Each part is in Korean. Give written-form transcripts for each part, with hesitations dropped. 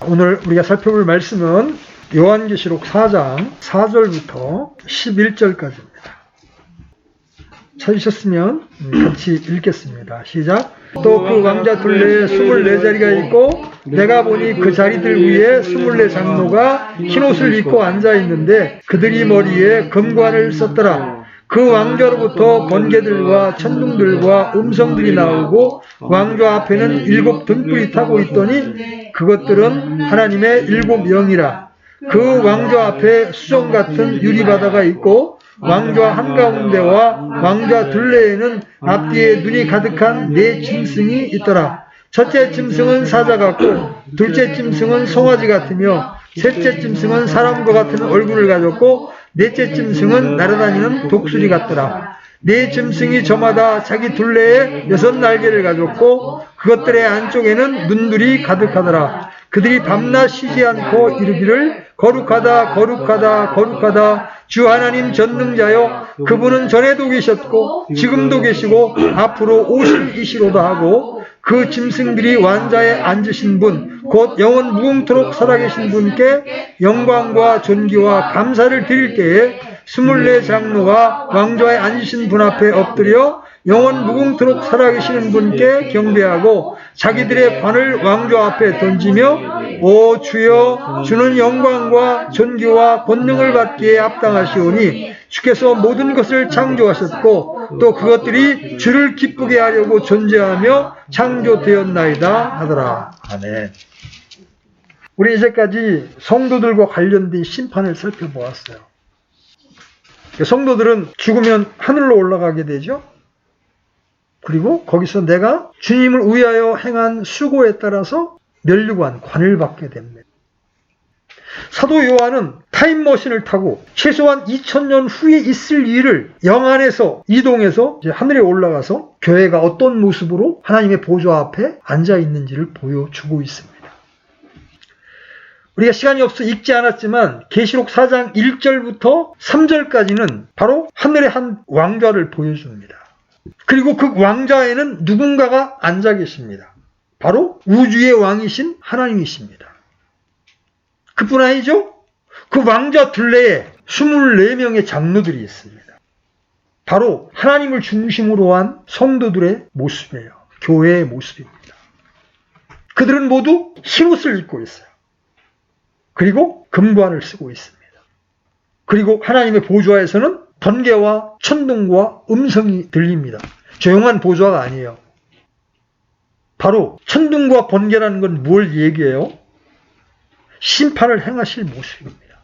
오늘 우리가 살펴볼 말씀은 요한계시록 4장 4절부터 11절까지입니다. 찾으셨으면 같이 읽겠습니다. 시작. 또 그 왕자 둘레에 24자리가 있고 내가 보니 그 자리들 위에 24장로가 흰옷을 입고 앉아있는데 그들이 머리에 금관을 썼더라. 그 왕좌로부터 번개들과 천둥들과 음성들이 나오고 왕좌 앞에는 7 등불이 타고 있더니 그것들은 하나님의 7 영이라. 그 왕좌 앞에 수정 같은 유리바다가 있고 왕좌 한가운데와 왕좌 둘레에는 앞뒤에 눈이 가득한 4 짐승이 있더라. 첫째 짐승은 사자 같고 둘째 짐승은 송아지 같으며 셋째 짐승은 사람과 같은 얼굴을 가졌고 넷째 짐승은 날아다니는 독수리 같더라. 4 짐승이 저마다 자기 둘레에 6 날개를 가졌고 그것들의 안쪽에는 눈들이 가득하더라. 그들이 밤낮 쉬지 않고 이르기를 거룩하다 거룩하다 거룩하다 주 하나님 전능자여 그분은 전에도 계셨고 지금도 계시고 앞으로 오실이시로다 하고 그 짐승들이 왕좌에 앉으신 분 곧 영원 무궁토록 살아계신 분께 영광과 존귀와 감사를 드릴 때에 24 장로가 왕좌에 앉으신 분 앞에 엎드려 영원 무궁토록 살아계시는 분께 경배하고 자기들의 관을 왕좌 앞에 던지며 오 주여 주는 영광과 존귀와 권능을 받기에 합당하시오니 주께서 모든 것을 창조하셨고 또 그것들이 주를 기쁘게 하려고 존재하며 창조되었나이다 하더라. 아멘. 우리 이제까지 성도들과 관련된 심판을 살펴보았어요. 성도들은 죽으면 하늘로 올라가게 되죠. 그리고 거기서 내가 주님을 위하여 행한 수고에 따라서 면류관, 관을 받게 됩니다. 사도 요한은 타임머신을 타고 최소한 2000년 후에 있을 일을 영안에서 이동해서 이제 하늘에 올라가서 교회가 어떤 모습으로 하나님의 보좌 앞에 앉아 있는지를 보여주고 있습니다. 우리가 시간이 없어 읽지 않았지만 계시록 4장 1절부터 3절까지는 바로 하늘의 한 왕좌를 보여줍니다. 그리고 그 왕좌에는 누군가가 앉아 계십니다. 바로 우주의 왕이신 하나님이십니다. 그뿐 아니죠? 그 왕좌 둘레에 24명의 장로들이 있습니다. 바로 하나님을 중심으로 한 성도들의 모습이에요. 교회의 모습입니다. 그들은 모두 흰옷을 입고 있어요. 그리고 금관을 쓰고 있습니다. 그리고 하나님의 보좌에서는 번개와 천둥과 음성이 들립니다. 조용한 보좌가 아니에요. 바로 천둥과 번개라는 건 뭘 얘기해요? 심판을 행하실 모습입니다.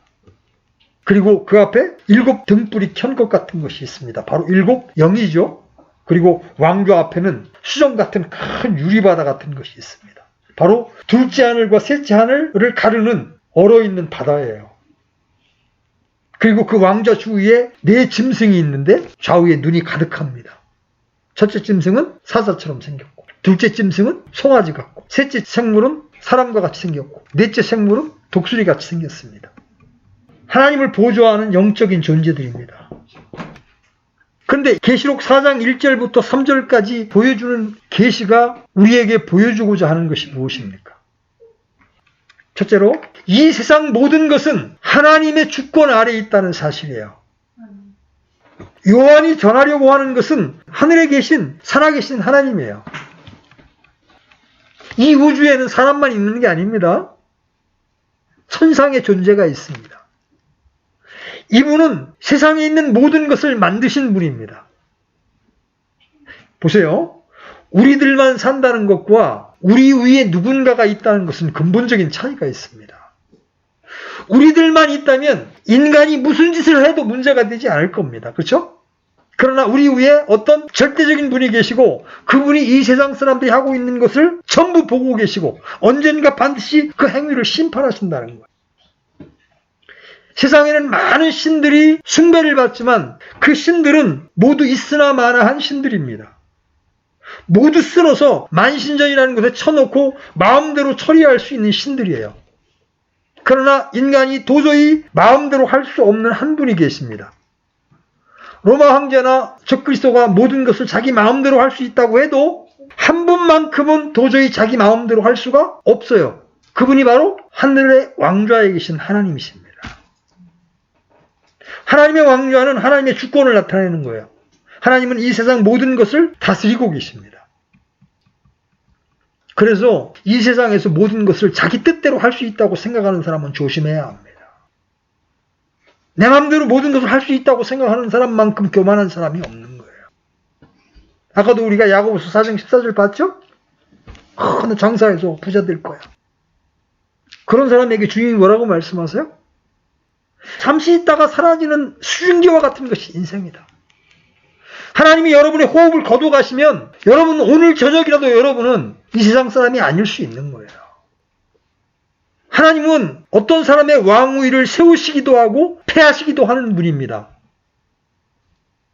그리고 그 앞에 7 등불이 켠 것 같은 것이 있습니다. 바로 7 영이죠. 그리고 왕좌 앞에는 수정 같은 큰 유리바다 같은 것이 있습니다. 바로 둘째 하늘과 셋째 하늘을 가르는 얼어있는 바다예요. 그리고 그 왕좌 주위에 4 짐승이 있는데 좌우에 눈이 가득합니다. 첫째 짐승은 사자처럼 생겼고 둘째 짐승은 송아지 같고 셋째 생물은 사람과 같이 생겼고 넷째 생물은 독수리 같이 생겼습니다. 하나님을 보좌하는 영적인 존재들입니다. 그런데 계시록 4장 1절부터 3절까지 보여주는 계시가 우리에게 보여주고자 하는 것이 무엇입니까? 첫째로 이 세상 모든 것은 하나님의 주권 아래에 있다는 사실이에요. 요한이 전하려고 하는 것은 하늘에 계신 살아계신 하나님이에요. 이 우주에는 사람만 있는 게 아닙니다. 천상의 존재가 있습니다. 이분은 세상에 있는 모든 것을 만드신 분입니다. 보세요. 우리들만 산다는 것과 우리 위에 누군가가 있다는 것은 근본적인 차이가 있습니다. 우리들만 있다면 인간이 무슨 짓을 해도 문제가 되지 않을 겁니다. 그렇죠? 그러나 우리 위에 어떤 절대적인 분이 계시고 그분이 이 세상 사람들이 하고 있는 것을 전부 보고 계시고 언젠가 반드시 그 행위를 심판하신다는 거예요. 세상에는 많은 신들이 숭배를 받지만 그 신들은 모두 있으나 마나한 신들입니다. 모두 쓸어서 만신전이라는 곳에 쳐놓고 마음대로 처리할 수 있는 신들이에요. 그러나 인간이 도저히 마음대로 할 수 없는 한 분이 계십니다. 로마 황제나 적그리스도가 모든 것을 자기 마음대로 할 수 있다고 해도 한 분만큼은 도저히 자기 마음대로 할 수가 없어요. 그분이 바로 하늘의 왕좌에 계신 하나님이십니다. 하나님의 왕좌는 하나님의 주권을 나타내는 거예요. 하나님은 이 세상 모든 것을 다스리고 계십니다. 그래서 이 세상에서 모든 것을 자기 뜻대로 할 수 있다고 생각하는 사람은 조심해야 합니다. 내 마음대로 모든 것을 할 수 있다고 생각하는 사람만큼 교만한 사람이 없는 거예요. 아까도 우리가 야고보서 4장 14절 봤죠? 큰 장사해서 부자 될 거야. 그런 사람에게 주님이 뭐라고 말씀하세요? 잠시 있다가 사라지는 수증기와 같은 것이 인생이다. 하나님이 여러분의 호흡을 거둬 가시면 여러분 오늘 저녁이라도 여러분은 이 세상 사람이 아닐 수 있는 거예요. 하나님은 어떤 사람의 왕위를 세우시기도 하고 폐하시기도 하는 분입니다.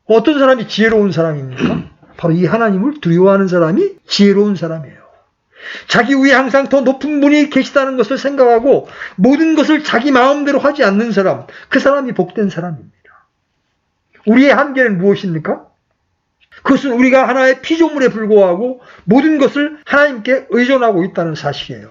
어떤 사람이 지혜로운 사람입니까? 바로 이 하나님을 두려워하는 사람이 지혜로운 사람이에요. 자기 위에 항상 더 높은 분이 계시다는 것을 생각하고 모든 것을 자기 마음대로 하지 않는 사람, 그 사람이 복된 사람입니다. 우리의 한계는 무엇입니까? 그것은 우리가 하나의 피조물에 불과하고 모든 것을 하나님께 의존하고 있다는 사실이에요.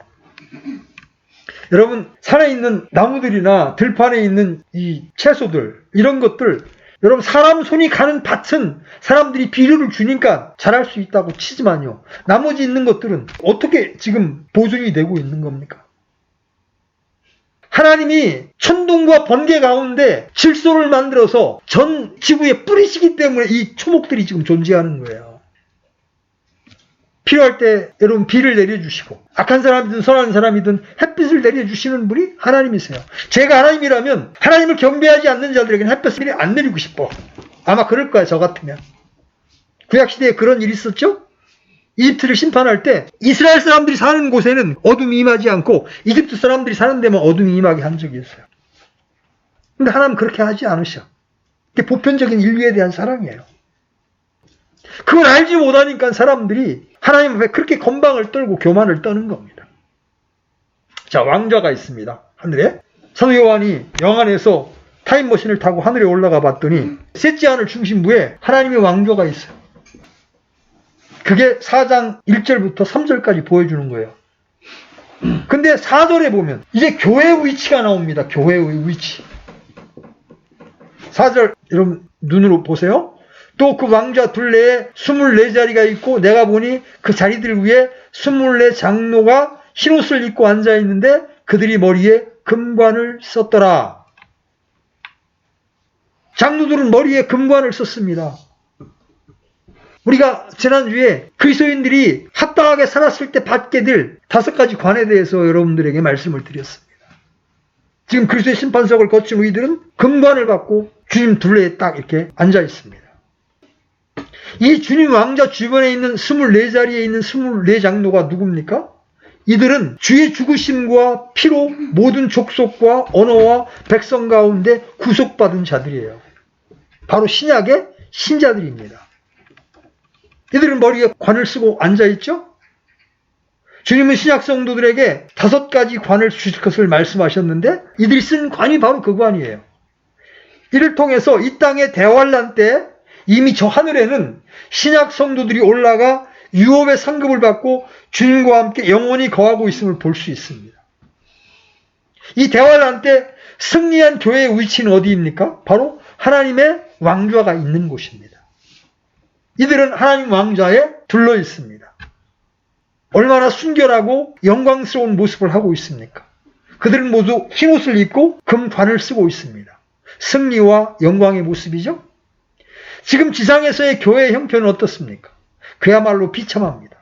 여러분, 산에 있는 나무들이나 들판에 있는 이 채소들, 이런 것들, 여러분 사람 손이 가는 밭은 사람들이 비료를 주니까 자랄 수 있다고 치지만요. 나머지 있는 것들은 어떻게 지금 보존이 되고 있는 겁니까? 하나님이 천둥과 번개 가운데 질소를 만들어서 전 지구에 뿌리시기 때문에 이 초목들이 지금 존재하는 거예요. 필요할 때 여러분 비를 내려주시고 악한 사람이든 선한 사람이든 햇빛을 내려주시는 분이 하나님이세요. 제가 하나님이라면 하나님을 경배하지 않는 자들에게는 햇빛을 안 내리고 싶어. 아마 그럴 거야, 저 같으면. 구약시대에 그런 일이 있었죠? 이집트를 심판할 때 이스라엘 사람들이 사는 곳에는 어둠이 임하지 않고 이집트 사람들이 사는 데만 어둠이 임하게 한 적이 있어요. 근데 하나님은 그렇게 하지 않으셔. 그게 보편적인 인류에 대한 사랑이에요. 그걸 알지 못하니까 사람들이 하나님 앞에 그렇게 건방을 떨고 교만을 떠는 겁니다. 자, 왕좌가 있습니다. 하늘에. 사도 요한이 영안에서 타임머신을 타고 하늘에 올라가 봤더니 셋째 하늘 중심부에 하나님의 왕좌가 있어요. 그게 4장 1절부터 3절까지 보여주는 거예요. 근데 4절에 보면 이제 교회의 위치가 나옵니다. 교회의 위치. 4절 여러분 눈으로 보세요. 또 그 왕좌 둘레에 24자리가 있고 내가 보니 그 자리들 위에 24 장로가 흰옷을 입고 앉아있는데 그들이 머리에 금관을 썼더라. 장로들은 머리에 금관을 썼습니다. 우리가 지난주에 그리스도인들이 합당하게 살았을 때 받게 될 5가지 관에 대해서 여러분들에게 말씀을 드렸습니다. 지금 그리스도의 심판석을 거친 우리들은 금관을 받고 주님 둘레에 딱 이렇게 앉아 있습니다. 이 주님 왕좌 주변에 있는 24자리에 있는 24장로가 누굽니까? 이들은 주의 죽으심과 피로 모든 족속과 언어와 백성 가운데 구속받은 자들이에요. 바로 신약의 신자들입니다. 이들은 머리에 관을 쓰고 앉아있죠? 주님은 신약 성도들에게 5가지 관을 주실 것을 말씀하셨는데 이들이 쓴 관이 바로 그 관이에요. 이를 통해서 이 땅의 대환란 때 이미 저 하늘에는 신약 성도들이 올라가 유업의 상급을 받고 주님과 함께 영원히 거하고 있음을 볼 수 있습니다. 이 대환란 때 승리한 교회의 위치는 어디입니까? 바로 하나님의 왕좌가 있는 곳입니다. 이들은 하나님 왕좌에 둘러 있습니다. 얼마나 순결하고 영광스러운 모습을 하고 있습니까? 그들은 모두 흰옷을 입고 금관을 쓰고 있습니다. 승리와 영광의 모습이죠. 지금 지상에서의 교회의 형편은 어떻습니까? 그야말로 비참합니다.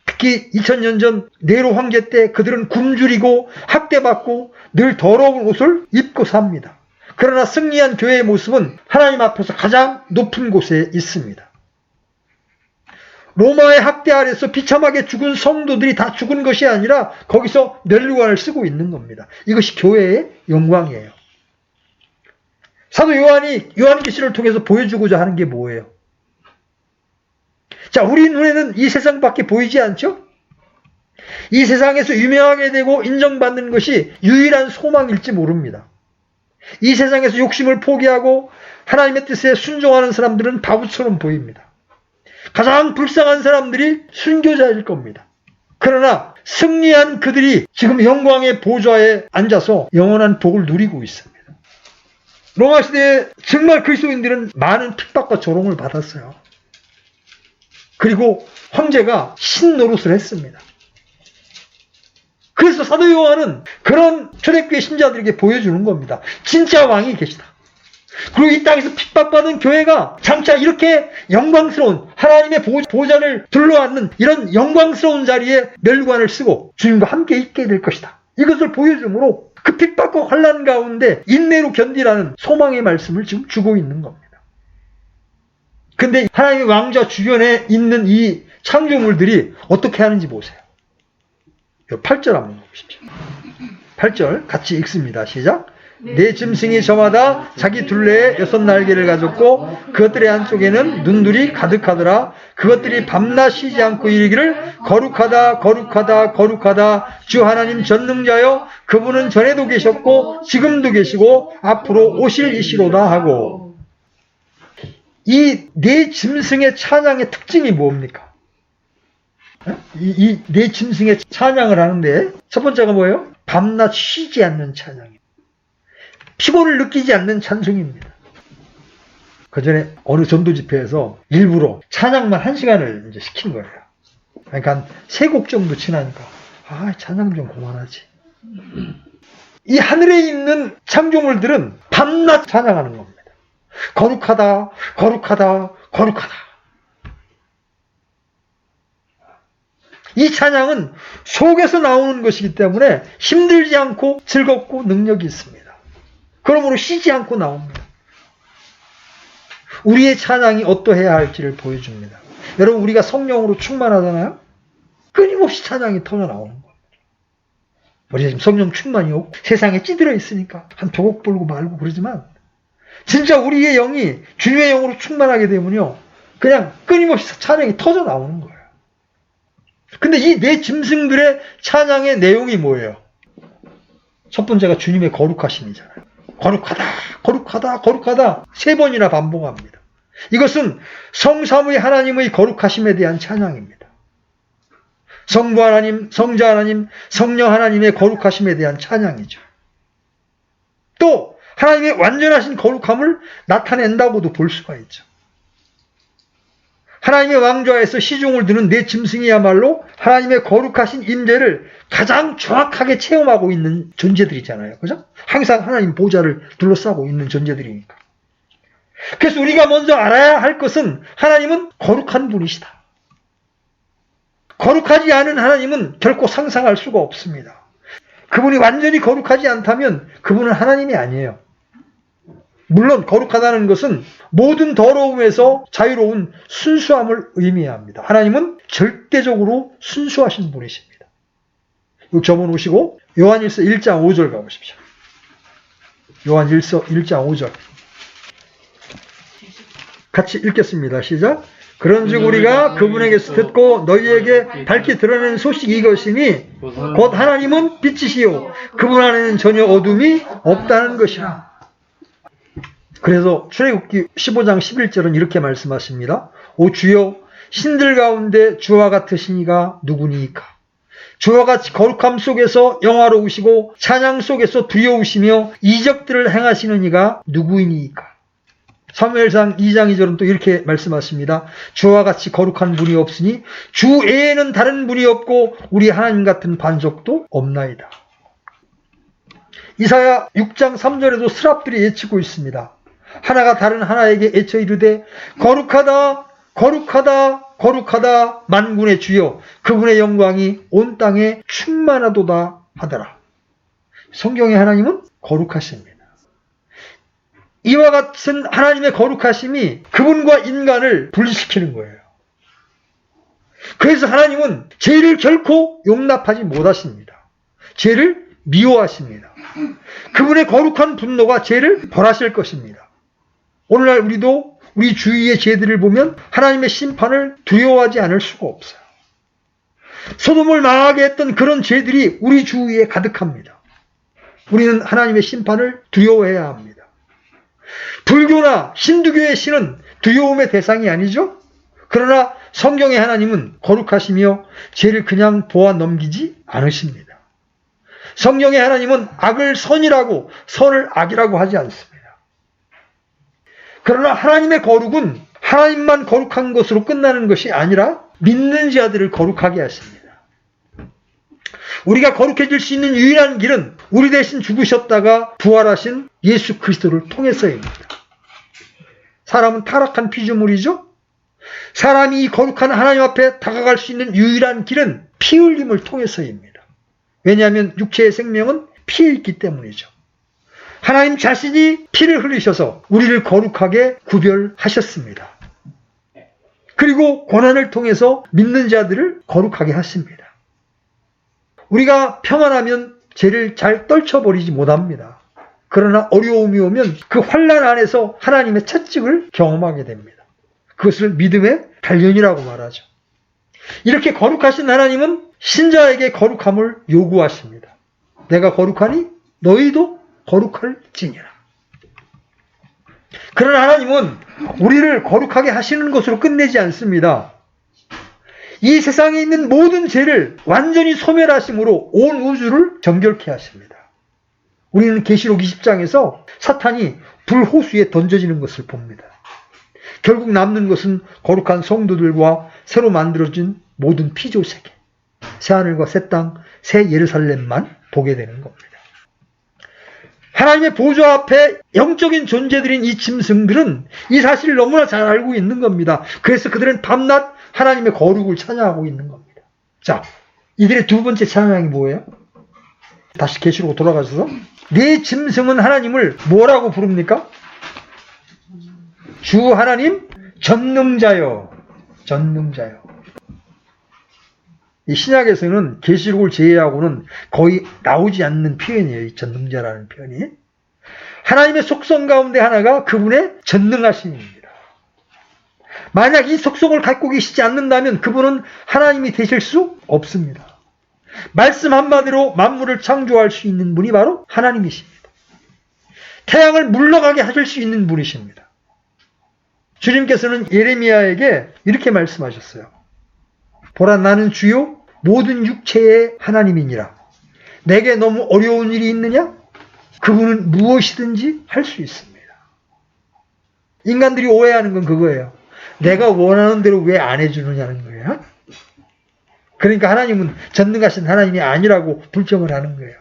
특히 2000년 전 네로 황제 때 그들은 굶주리고 학대받고 늘 더러운 옷을 입고 삽니다. 그러나 승리한 교회의 모습은 하나님 앞에서 가장 높은 곳에 있습니다. 로마의 학대 아래서 비참하게 죽은 성도들이 다 죽은 것이 아니라 거기서 멸류관을 쓰고 있는 겁니다. 이것이 교회의 영광이에요. 사도 요한이 요한계시를 통해서 보여주고자 하는 게 뭐예요? 자, 우리 눈에는 이 세상밖에 보이지 않죠? 이 세상에서 유명하게 되고 인정받는 것이 유일한 소망일지 모릅니다. 이 세상에서 욕심을 포기하고 하나님의 뜻에 순종하는 사람들은 바보처럼 보입니다. 가장 불쌍한 사람들이 순교자일 겁니다. 그러나 승리한 그들이 지금 영광의 보좌에 앉아서 영원한 복을 누리고 있습니다. 로마 시대에 정말 그리스도인들은 많은 핍박과 조롱을 받았어요. 그리고 황제가 신노릇을 했습니다. 그래서 사도 요한은 그런 초대교회 신자들에게 보여주는 겁니다. 진짜 왕이 계시다. 그리고 이 땅에서 핍박받은 교회가 장차 이렇게 영광스러운 하나님의 보좌를 둘러앉는 이런 영광스러운 자리에 멸관을 쓰고 주님과 함께 있게 될 것이다. 이것을 보여주므로 그 핍박과 환난 가운데 인내로 견디라는 소망의 말씀을 지금 주고 있는 겁니다. 근데 하나님의 왕좌 주변에 있는 이 창조물들이 어떻게 하는지 보세요. 8절 한번 보십시오. 8절 같이 읽습니다. 시작. 네 짐승이 저마다 자기 둘레에 6날개를 가졌고 그것들의 한쪽에는 눈들이 가득하더라. 그것들이 밤낮 쉬지 않고 이르기를 거룩하다 거룩하다 거룩하다 주 하나님 전능자여 그분은 전에도 계셨고 지금도 계시고 앞으로 오실 이시로다 하고. 이 네 짐승의 찬양의 특징이 뭡니까? 이 네 짐승의 찬양을 하는데 첫 번째가 뭐예요? 밤낮 쉬지 않는 찬양이에요. 피곤을 느끼지 않는 찬송입니다. 그 전에 어느 전도 집회에서 일부러 찬양만 1시간을 이제 시킨 거예요. 그러니까 한 3곡 정도 지나니까 찬양 좀 그만하지. 이 하늘에 있는 창조물들은 밤낮 찬양하는 겁니다. 거룩하다, 거룩하다, 거룩하다. 이 찬양은 속에서 나오는 것이기 때문에 힘들지 않고 즐겁고 능력이 있습니다. 그러므로 쉬지 않고 나옵니다. 우리의 찬양이 어떠해야 할지를 보여줍니다. 여러분 우리가 성령으로 충만하잖아요. 끊임없이 찬양이 터져 나오는 겁니다. 우리가 지금 성령 충만이 없고 세상에 찌들어 있으니까 한 2곡 불고 말고 그러지만 진짜 우리의 영이 주님의 영으로 충만하게 되면요. 그냥 끊임없이 찬양이 터져 나오는 거예요. 근데 이 네 짐승들의 찬양의 내용이 뭐예요? 첫 번째가 주님의 거룩하심이잖아요. 거룩하다, 거룩하다, 거룩하다 3번이나 반복합니다. 이것은 성삼위 하나님의 거룩하심에 대한 찬양입니다. 성부 하나님, 성자 하나님, 성령 하나님의 거룩하심에 대한 찬양이죠. 또 하나님의 완전하신 거룩함을 나타낸다고도 볼 수가 있죠. 하나님의 왕좌에서 시중을 드는 네 짐승이야말로 하나님의 거룩하신 임재를 가장 정확하게 체험하고 있는 존재들이잖아요. 그죠? 항상 하나님 보좌를 둘러싸고 있는 존재들이니까. 그래서 우리가 먼저 알아야 할 것은 하나님은 거룩한 분이시다. 거룩하지 않은 하나님은 결코 상상할 수가 없습니다. 그분이 완전히 거룩하지 않다면 그분은 하나님이 아니에요. 물론 거룩하다는 것은 모든 더러움에서 자유로운 순수함을 의미해야 합니다. 하나님은 절대적으로 순수하신 분이십니다. 여기 적어놓으시고 요한일서 1장 5절 가보십시오. 요한일서 1장 5절 같이 읽겠습니다. 시작. 그런즉 우리가 그분에게서 듣고 너희에게 밝히 드러낸 소식이 이것이니 곧 하나님은 빛이시요 그분 안에는 전혀 어둠이 없다는 것이라. 그래서 출애굽기 15장 11절은 이렇게 말씀하십니다. 오 주여 신들 가운데 주와 같으신 이가 누구니이까? 주와 같이 거룩함 속에서 영화로우시고 찬양 속에서 두려우시며 이적들을 행하시는 이가 누구이니이까? 사무엘상 2장 2절은 또 이렇게 말씀하십니다. 주와 같이 거룩한 분이 없으니 주 외에는 다른 분이 없고 우리 하나님 같은 반석도 없나이다. 이사야 6장 3절에도 스랍들이 외치고 있습니다. 하나가 다른 하나에게 애쳐 이르되 거룩하다 거룩하다 거룩하다 만군의 주여 그분의 영광이 온 땅에 충만하도다 하더라. 성경의 하나님은 거룩하십니다. 이와 같은 하나님의 거룩하심이 그분과 인간을 분리시키는 거예요. 그래서 하나님은 죄를 결코 용납하지 못하십니다. 죄를 미워하십니다. 그분의 거룩한 분노가 죄를 벌하실 것입니다. 오늘날 우리도 우리 주위의 죄들을 보면 하나님의 심판을 두려워하지 않을 수가 없어요. 소돔을 망하게 했던 그런 죄들이 우리 주위에 가득합니다. 우리는 하나님의 심판을 두려워해야 합니다. 불교나 힌두교의 신은 두려움의 대상이 아니죠? 그러나 성경의 하나님은 거룩하시며 죄를 그냥 보아 넘기지 않으십니다. 성경의 하나님은 악을 선이라고 선을 악이라고 하지 않습니다. 그러나 하나님의 거룩은 하나님만 거룩한 것으로 끝나는 것이 아니라 믿는 자들을 거룩하게 하십니다. 우리가 거룩해질 수 있는 유일한 길은 우리 대신 죽으셨다가 부활하신 예수 그리스도를 통해서입니다. 사람은 타락한 피조물이죠. 사람이 이 거룩한 하나님 앞에 다가갈 수 있는 유일한 길은 피 흘림을 통해서입니다. 왜냐하면 육체의 생명은 피에 있기 때문이죠. 하나님 자신이 피를 흘리셔서 우리를 거룩하게 구별하셨습니다. 그리고 고난을 통해서 믿는 자들을 거룩하게 하십니다. 우리가 평안하면 죄를 잘 떨쳐버리지 못합니다. 그러나 어려움이 오면 그 환난 안에서 하나님의 채찍을 경험하게 됩니다. 그것을 믿음의 단련이라고 말하죠. 이렇게 거룩하신 하나님은 신자에게 거룩함을 요구하십니다. 내가 거룩하니 너희도 거룩할지니라. 그러나 하나님은 우리를 거룩하게 하시는 것으로 끝내지 않습니다. 이 세상에 있는 모든 죄를 완전히 소멸하심으로 온 우주를 정결케 하십니다. 우리는 계시록 20장에서 사탄이 불호수에 던져지는 것을 봅니다. 결국 남는 것은 거룩한 성도들과 새로 만들어진 모든 피조세계, 새하늘과 새 땅, 새 예루살렘만 보게 되는 겁니다. 하나님의 보좌 앞에 영적인 존재들인 이 짐승들은 이 사실을 너무나 잘 알고 있는 겁니다. 그래서 그들은 밤낮 하나님의 거룩을 찬양하고 있는 겁니다. 자, 이들의 두 번째 찬양이 뭐예요? 다시 계시록으로 돌아가셔서 네 짐승은 하나님을 뭐라고 부릅니까? 주 하나님 전능자여. 전능자여. 이 신약에서는 계시록을 제외하고는 거의 나오지 않는 표현이에요. 이 전능자라는 표현이. 하나님의 속성 가운데 하나가 그분의 전능하심입니다. 만약 이 속성을 갖고 계시지 않는다면 그분은 하나님이 되실 수 없습니다. 말씀 한마디로 만물을 창조할 수 있는 분이 바로 하나님이십니다. 태양을 물러가게 하실 수 있는 분이십니다. 주님께서는 예레미야에게 이렇게 말씀하셨어요. 보라, 나는 주요 모든 육체의 하나님이니라. 내게 너무 어려운 일이 있느냐? 그분은 무엇이든지 할 수 있습니다. 인간들이 오해하는 건 그거예요. 내가 원하는 대로 왜 안 해주느냐는 거예요. 그러니까 하나님은 전능하신 하나님이 아니라고 불평을 하는 거예요.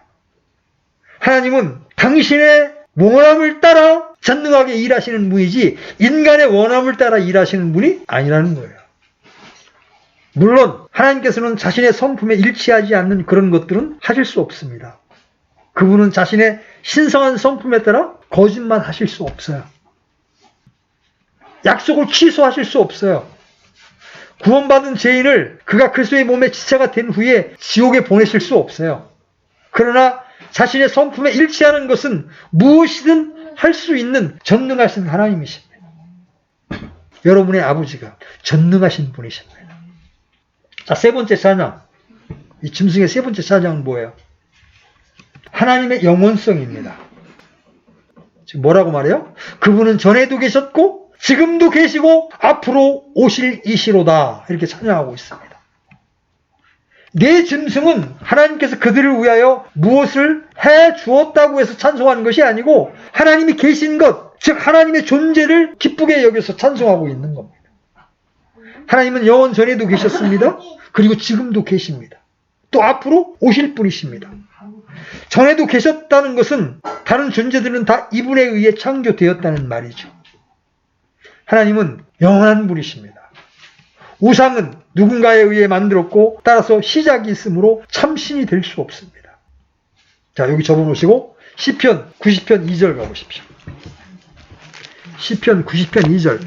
하나님은 당신의 원함을 따라 전능하게 일하시는 분이지 인간의 원함을 따라 일하시는 분이 아니라는 거예요. 물론 하나님께서는 자신의 성품에 일치하지 않는 그런 것들은 하실 수 없습니다. 그분은 자신의 신성한 성품에 따라 거짓말 하실 수 없어요. 약속을 취소하실 수 없어요. 구원받은 죄인을 그가 그리스도의 몸에 지체가 된 후에 지옥에 보내실 수 없어요. 그러나 자신의 성품에 일치하는 것은 무엇이든 할 수 있는 전능하신 하나님이십니다. 여러분의 아버지가 전능하신 분이십니다. 자, 세 번째 찬양. 이 짐승의 세 번째 찬양은 뭐예요? 하나님의 영원성입니다. 지금 뭐라고 말해요? 그분은 전에도 계셨고 지금도 계시고 앞으로 오실 이시로다. 이렇게 찬양하고 있습니다. 네 짐승은 하나님께서 그들을 위하여 무엇을 해 주었다고 해서 찬송하는 것이 아니고 하나님이 계신 것, 즉 하나님의 존재를 기쁘게 여겨서 찬송하고 있는 겁니다. 하나님은 영원 전에도 계셨습니다. 그리고 지금도 계십니다. 또 앞으로 오실 분이십니다. 전에도 계셨다는 것은 다른 존재들은 다 이분에 의해 창조되었다는 말이죠. 하나님은 영원한 분이십니다. 우상은 누군가에 의해 만들었고 따라서 시작이 있으므로 참신이 될 수 없습니다. 자, 여기 적어놓으시고 시편 90편 2절 가보십시오. 시편 90편 2절.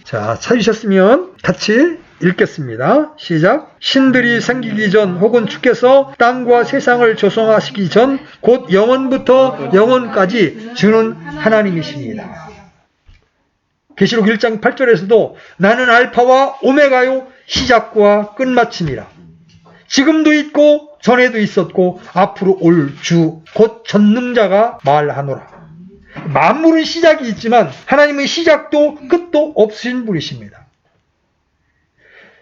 자, 찾으셨으면 같이 읽겠습니다. 시작. 신들이 생기기 전 혹은 주께서 땅과 세상을 조성하시기 전 곧 영원부터 영원까지 주는 하나님이십니다. 계시록 1장 8절에서도 나는 알파와 오메가요 시작과 끝마침이라. 지금도 있고 전에도 있었고 앞으로 올 주 곧 전능자가 말하노라. 만물은 시작이 있지만 하나님은 시작도 끝도 없으신 분이십니다.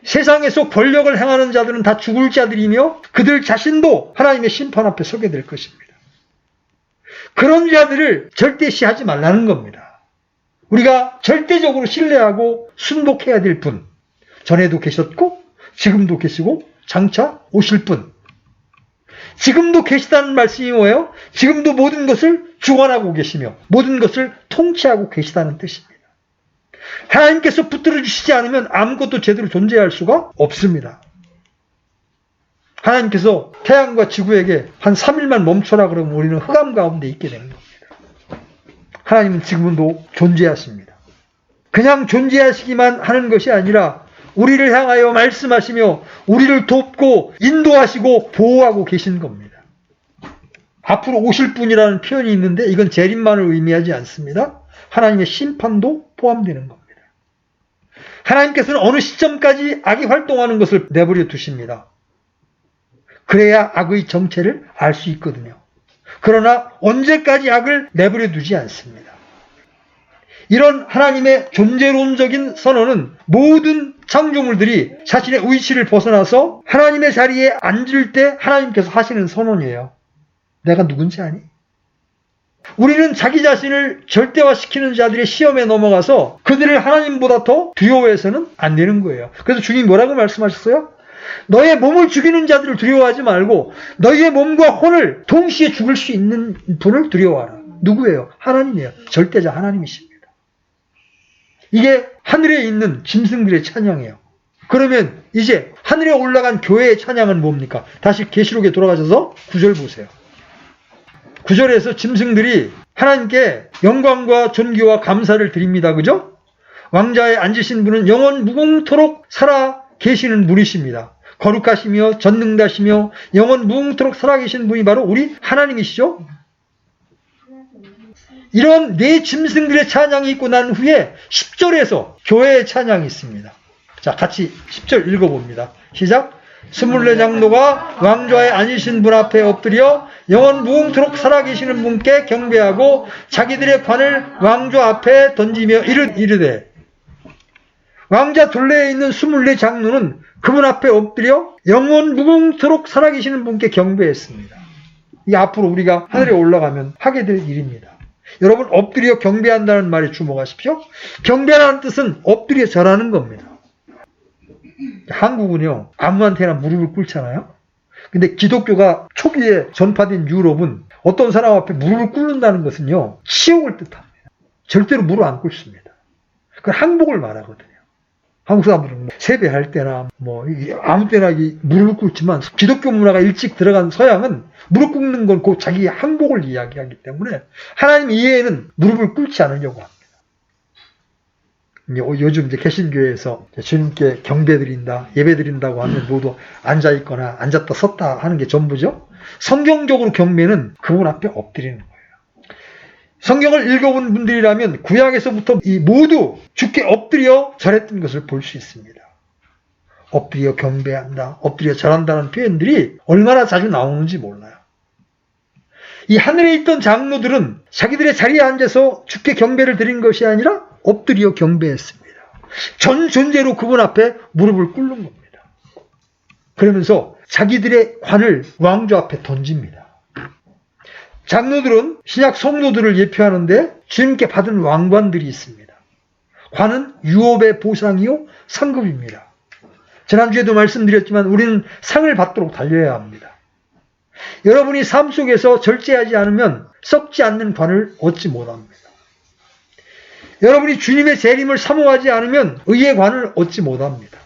세상에서 권력을 행하는 자들은 다 죽을 자들이며 그들 자신도 하나님의 심판 앞에 서게 될 것입니다. 그런 자들을 절대시하지 말라는 겁니다. 우리가 절대적으로 신뢰하고 순복해야 될 분, 전에도 계셨고 지금도 계시고 장차 오실 분, 지금도 계시다는 말씀이 뭐예요? 지금도 모든 것을 주관하고 계시며 모든 것을 통치하고 계시다는 뜻입니다. 하나님께서 붙들어 주시지 않으면 아무것도 제대로 존재할 수가 없습니다. 하나님께서 태양과 지구에게 한 3일만 멈춰라 그러면 우리는 흑암 가운데 있게 되는 겁니다. 하나님은 지금도 존재하십니다. 그냥 존재하시기만 하는 것이 아니라 우리를 향하여 말씀하시며 우리를 돕고 인도하시고 보호하고 계신 겁니다. 앞으로 오실 분이라는 표현이 있는데 이건 재림만을 의미하지 않습니다. 하나님의 심판도 포함되는 겁니다. 하나님께서는 어느 시점까지 악이 활동하는 것을 내버려 두십니다. 그래야 악의 정체를 알 수 있거든요. 그러나 언제까지 악을 내버려 두지 않습니다. 이런 하나님의 존재론적인 선언은 모든 창조물들이 자신의 위치를 벗어나서 하나님의 자리에 앉을 때 하나님께서 하시는 선언이에요. 내가 누군지 아니? 우리는 자기 자신을 절대화시키는 자들의 시험에 넘어가서 그들을 하나님보다 더 두려워해서는 안 되는 거예요. 그래서 주님이 뭐라고 말씀하셨어요? 너의 몸을 죽이는 자들을 두려워하지 말고 너희의 몸과 혼을 동시에 죽일 수 있는 분을 두려워하라. 누구예요? 하나님이에요. 절대자 하나님이십니다. 이게 하늘에 있는 짐승들의 찬양이에요. 그러면 이제 하늘에 올라간 교회의 찬양은 뭡니까? 다시 계시록에 돌아가셔서 9절 보세요. 9절에서 짐승들이 하나님께 영광과 존귀와 감사를 드립니다. 그죠? 왕자에 앉으신 분은 영원 무궁토록 살아 계시는 분이십니다. 거룩하시며 전능다시며 영원 무궁토록 살아계신 분이 바로 우리 하나님이시죠? 이런 네 짐승들의 찬양이 있고 난 후에 10절에서 교회의 찬양이 있습니다. 자, 같이 10절 읽어봅니다. 시작! 24장로가 왕좌에 앉으신 분 앞에 엎드려 영원 무궁토록 살아계시는 분께 경배하고 자기들의 관을 왕좌 앞에 던지며 이르되 왕자 둘레에 있는 24장로는 그분 앞에 엎드려 영원 무궁토록 살아계시는 분께 경배했습니다. 이게 앞으로 우리가 하늘에 올라가면 하게 될 일입니다. 여러분, 엎드려 경배한다는 말에 주목하십시오. 경배라는 뜻은 엎드려 절하는 겁니다. 한국은요, 아무한테나 무릎을 꿇잖아요. 근데 기독교가 초기에 전파된 유럽은 어떤 사람 앞에 무릎을 꿇는다는 것은요, 치욕을 뜻합니다. 절대로 무릎 안 꿇습니다. 그건 항복을 말하거든요. 한국 사람들은 세배할 때나 아무 때나 무릎을 꿇지만 기독교 문화가 일찍 들어간 서양은 무릎 꿇는 건 곧 자기 항복을 이야기하기 때문에 하나님 이외에는 무릎을 꿇지 않으려고 합니다. 요즘 이제 개신교회에서 주님께 경배드린다, 예배드린다고 하면 모두 앉아있거나 앉았다 섰다 하는 게 전부죠. 성경적으로 경배는 그분 앞에 엎드리는 거예요. 성경을 읽어본 분들이라면 구약에서부터 모두 주께 엎드려 절했던 것을 볼 수 있습니다. 엎드려 경배한다, 엎드려 절한다는 표현들이 얼마나 자주 나오는지 몰라요. 이 하늘에 있던 장로들은 자기들의 자리에 앉아서 주께 경배를 드린 것이 아니라 엎드려 경배했습니다. 전 존재로 그분 앞에 무릎을 꿇는 겁니다. 그러면서 자기들의 관을 왕좌 앞에 던집니다. 장로들은 신약 성도들을 예표하는데 주님께 받은 왕관들이 있습니다. 관은 유업의 보상이요 상급입니다. 지난주에도 말씀드렸지만 우리는 상을 받도록 달려야 합니다. 여러분이 삶 속에서 절제하지 않으면 썩지 않는 관을 얻지 못합니다. 여러분이 주님의 재림을 사모하지 않으면 의의 관을 얻지 못합니다.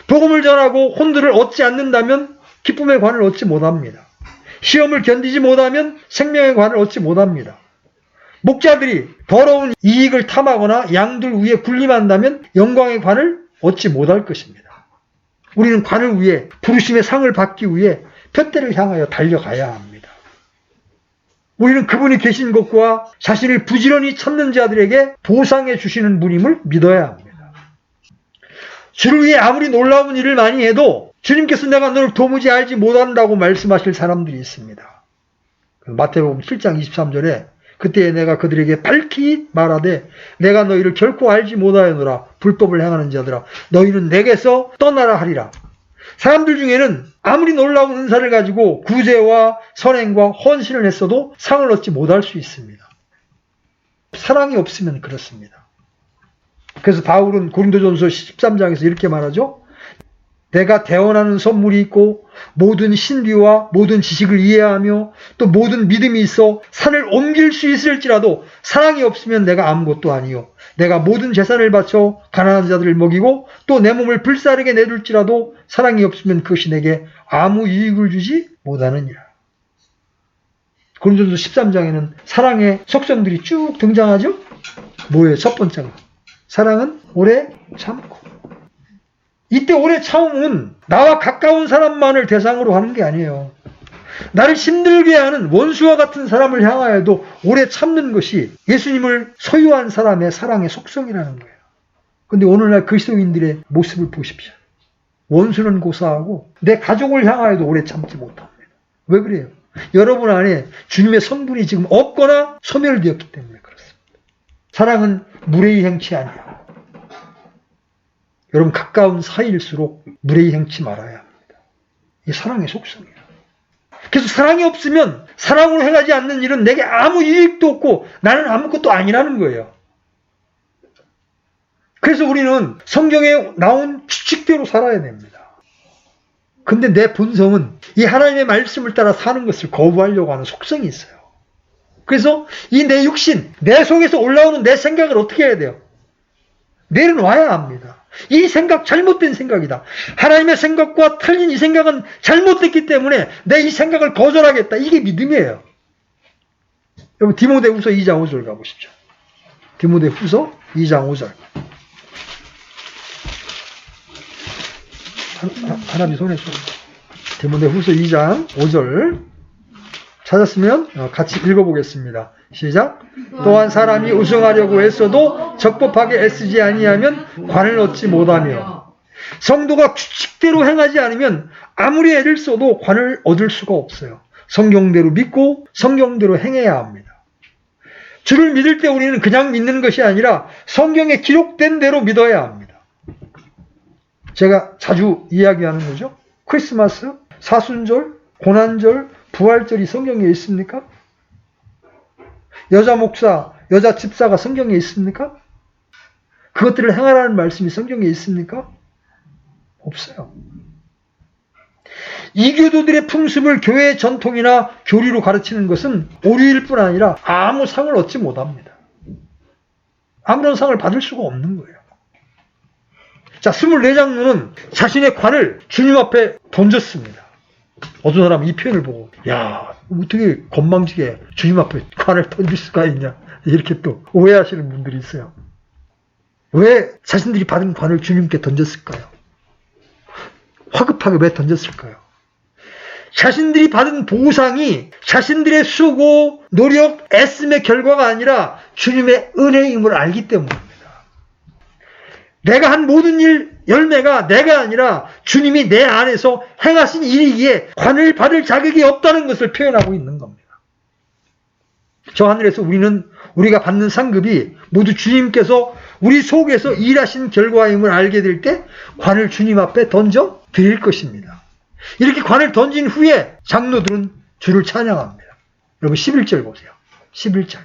복음을 전하고 혼들을 얻지 않는다면 기쁨의 관을 얻지 못합니다. 시험을 견디지 못하면 생명의 관을 얻지 못합니다. 목자들이 더러운 이익을 탐하거나 양들 위에 군림한다면 영광의 관을 얻지 못할 것입니다. 우리는 관을 위해 부르심의 상을 받기 위해 푯대를 향하여 달려가야 합니다. 우리는 그분이 계신 것과 자신을 부지런히 찾는 자들에게 보상해 주시는 분임을 믿어야 합니다. 주를 위해 아무리 놀라운 일을 많이 해도 주님께서 내가 너를 도무지 알지 못한다고 말씀하실 사람들이 있습니다. 마태복음 7장 23절에 그때 내가 그들에게 밝히 말하되 내가 너희를 결코 알지 못하였노라. 불법을 행하는 자들아 너희는 내게서 떠나라 하리라. 사람들 중에는 아무리 놀라운 은사를 가지고 구제와 선행과 헌신을 했어도 상을 얻지 못할 수 있습니다. 사랑이 없으면 그렇습니다. 그래서 바울은 고린도전서 13장에서 이렇게 말하죠. 내가 대언하는 선물이 있고 모든 신비와 모든 지식을 이해하며 또 모든 믿음이 있어 산을 옮길 수 있을지라도 사랑이 없으면 내가 아무것도 아니요. 내가 모든 재산을 바쳐 가난한 자들을 먹이고 또 내 몸을 불사르게 내둘지라도 사랑이 없으면 그것이 내게 아무 이익을 주지 못하느니라. 고린도전서 13장에는 사랑의 속성들이 쭉 등장하죠. 뭐예요? 첫 번째가 사랑은 오래 참고. 이때 오래 참음은 나와 가까운 사람만을 대상으로 하는 게 아니에요. 나를 힘들게 하는 원수와 같은 사람을 향하여도 오래 참는 것이 예수님을 소유한 사람의 사랑의 속성이라는 거예요. 근데 오늘날 그리스도인들의 모습을 보십시오. 원수는 고사하고 내 가족을 향하여도 오래 참지 못합니다. 왜 그래요? 여러분 안에 주님의 성분이 지금 없거나 소멸되었기 때문에 그렇습니다. 사랑은 무례히 행치 아니에요. 여러분 가까운 사이일수록 무례히 행치 말아야 합니다. 이게 사랑의 속성이에요. 그래서 사랑이 없으면 사랑으로 행하지 않는 일은 내게 아무 이익도 없고 나는 아무것도 아니라는 거예요. 그래서 우리는 성경에 나온 규칙대로 살아야 됩니다. 근데 내 본성은 이 하나님의 말씀을 따라 사는 것을 거부하려고 하는 속성이 있어요. 그래서 이 내 육신, 내 속에서 올라오는 내 생각을 어떻게 해야 돼요? 내려놔야 합니다. 이 생각 잘못된 생각이다. 하나님의 생각과 틀린 이 생각은 잘못됐기 때문에 내 이 생각을 거절하겠다. 이게 믿음이에요. 여러분 디모데후서 2장 5절 가보십시오. 디모데후서 2장 5절. 하나님 손에 줘. 디모데후서 2장 5절 찾았으면 같이 읽어보겠습니다. 시작. 또한 사람이 우승하려고 애써도 적법하게 애쓰지 아니하면 관을 얻지 못하며 성도가 규칙대로 행하지 않으면 아무리 애를 써도 관을 얻을 수가 없어요. 성경대로 믿고 성경대로 행해야 합니다. 주를 믿을 때 우리는 그냥 믿는 것이 아니라 성경에 기록된 대로 믿어야 합니다. 제가 자주 이야기하는 거죠. 크리스마스, 사순절, 고난절, 부활절이 성경에 있습니까? 여자 목사, 여자 집사가 성경에 있습니까? 그것들을 행하라는 말씀이 성경에 있습니까? 없어요. 이교도들의 풍습을 교회의 전통이나 교리로 가르치는 것은 오류일 뿐 아니라 아무 상을 얻지 못합니다. 아무런 상을 받을 수가 없는 거예요. 자, 24장로는 자신의 관을 주님 앞에 던졌습니다. 어떤 사람은 이 표현을 보고 야, 어떻게 건방지게 주님 앞에 관을 던질 수가 있냐 이렇게 또 오해하시는 분들이 있어요. 왜 자신들이 받은 관을 주님께 던졌을까요? 화급하게 왜 던졌을까요? 자신들이 받은 보상이 자신들의 수고, 노력, 애씀의 결과가 아니라 주님의 은혜임을 알기 때문입니다. 내가 한 모든 일 열매가 내가 아니라 주님이 내 안에서 행하신 일이기에 관을 받을 자격이 없다는 것을 표현하고 있는 겁니다. 저 하늘에서 우리가 받는 상급이 모두 주님께서 우리 속에서 일하신 결과임을 알게 될 때 관을 주님 앞에 던져 드릴 것입니다. 이렇게 관을 던진 후에 장로들은 주를 찬양합니다. 여러분 11절 보세요. 11절.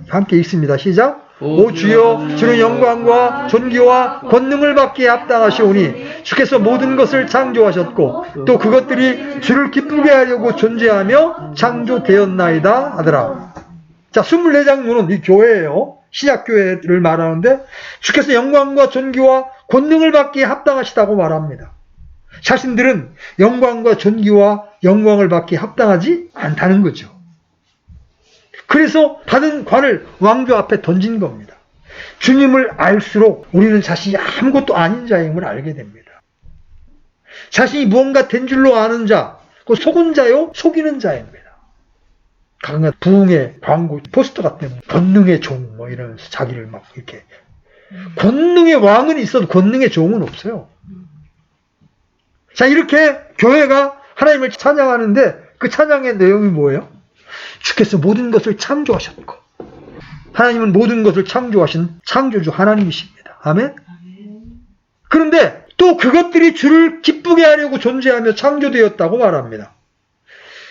함께 읽습니다. 시작. 오 주여, 주는 영광과 존귀와 권능을 받기에 합당하시오니 주께서 모든 것을 창조하셨고 또 그것들이 주를 기쁘게 하려고 존재하며 창조되었나이다 하더라. 자, 24장로는 이 교회예요. 신약교회를 말하는데 주께서 영광과 존귀와 권능을 받기에 합당하시다고 말합니다. 자신들은 영광과 존귀와 영광을 받기에 합당하지 않다는 거죠. 그래서 받은 관을 왕조 앞에 던진 겁니다. 주님을 알수록 우리는 자신이 아무것도 아닌 자임을 알게 됩니다. 자신이 무언가 된 줄로 아는 자, 그 속은 자요, 속이는 자입니다. 강한 부흥의 광고 포스터 같은 권능의 종 뭐 이러면서 자기를 막 이렇게 권능의 왕은 있어도 권능의 종은 없어요. 자, 이렇게 교회가 하나님을 찬양하는데 그 찬양의 내용이 뭐예요? 주께서 모든 것을 창조하셨고 하나님은 모든 것을 창조하신 창조주 하나님이십니다. 아멘? 그런데 또 그것들이 주를 기쁘게 하려고 존재하며 창조되었다고 말합니다.